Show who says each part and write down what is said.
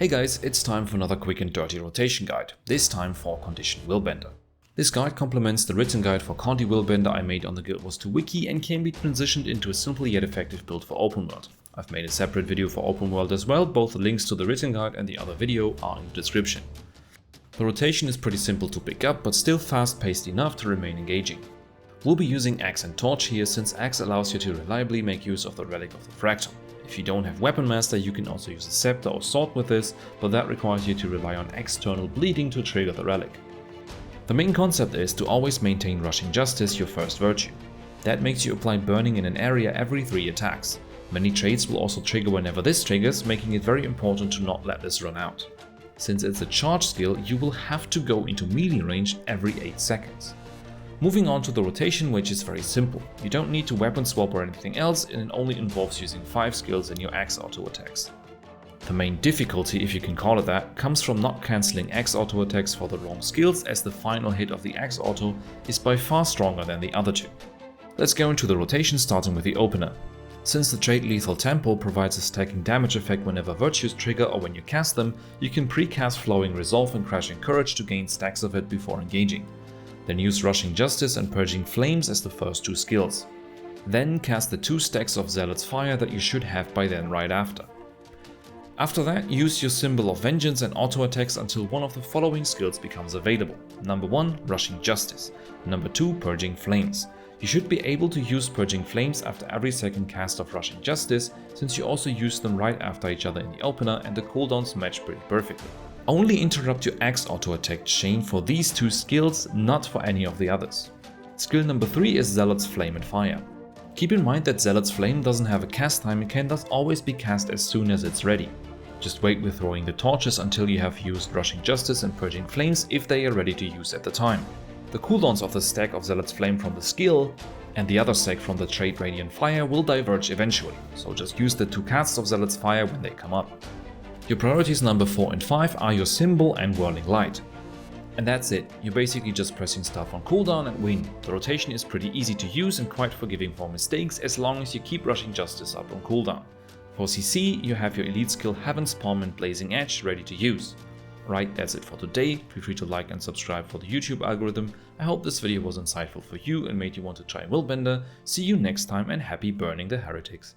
Speaker 1: Hey guys, it's time for another quick and dirty rotation guide, this time for Condition Willbender. This guide complements the written guide for Conti Willbender I made on the Guild Wars 2 wiki and can be transitioned into a simple yet effective build for open world. I've made a separate video for open world as well, both the links to the written guide and the other video are in the description. The rotation is pretty simple to pick up, but still fast paced enough to remain engaging. We'll be using Axe and Torch here, since Axe allows you to reliably make use of the Relic of the Fractal. If you don't have Weapon Master, you can also use a Scepter or Sword with this, but that requires you to rely on external bleeding to trigger the relic. The main concept is to always maintain Rushing Justice, your first virtue. That makes you apply burning in an area every 3 attacks. Many traits will also trigger whenever this triggers, making it very important to not let this run out. Since it's a charge skill, you will have to go into melee range every 8 seconds. Moving on to the rotation, which is very simple. You don't need to weapon swap or anything else, and it only involves using 5 skills in your Axe auto attacks. The main difficulty, if you can call it that, comes from not cancelling Axe auto attacks for the wrong skills, as the final hit of the Axe auto is by far stronger than the other two. Let's go into the rotation, starting with the opener. Since the trait Lethal Tempo provides a stacking damage effect whenever virtues trigger or when you cast them, you can pre-cast Flowing Resolve and Crashing Courage to gain stacks of it before engaging. Then use Rushing Justice and Purging Flames as the first 2 skills. Then cast the 2 stacks of Zealot's Fire that you should have by then right after. After that, use your Symbol of Vengeance and auto attacks until one of the following skills becomes available. Number 1, Rushing Justice. Number 2, Purging Flames. You should be able to use Purging Flames after every second cast of Rushing Justice, since you also use them right after each other in the opener and the cooldowns match pretty perfectly. Only interrupt your Axe auto attack chain for these 2 skills, not for any of the others. Skill number 3 is Zealot's Flame and Fire. Keep in mind that Zealot's Flame doesn't have a cast time and can thus always be cast as soon as it's ready. Just wait with throwing the torches until you have used Rushing Justice and Purging Flames if they are ready to use at the time. The cooldowns of the stack of Zealot's Flame from the skill and the other stack from the trait Radiant Fire will diverge eventually, so just use the 2 casts of Zealot's Fire when they come up. Your priorities number 4 and 5 are your Symbol and Whirling Light. And that's it, you're basically just pressing stuff on cooldown and win. The rotation is pretty easy to use and quite forgiving for mistakes as long as you keep Rushing Justice up on cooldown. For CC, you have your elite skill Heaven's Palm and Blazing Edge ready to use. Right, that's it for today. Feel free to like and subscribe for the YouTube algorithm. I hope this video was insightful for you and made you want to try Willbender. See you next time and happy burning the heretics.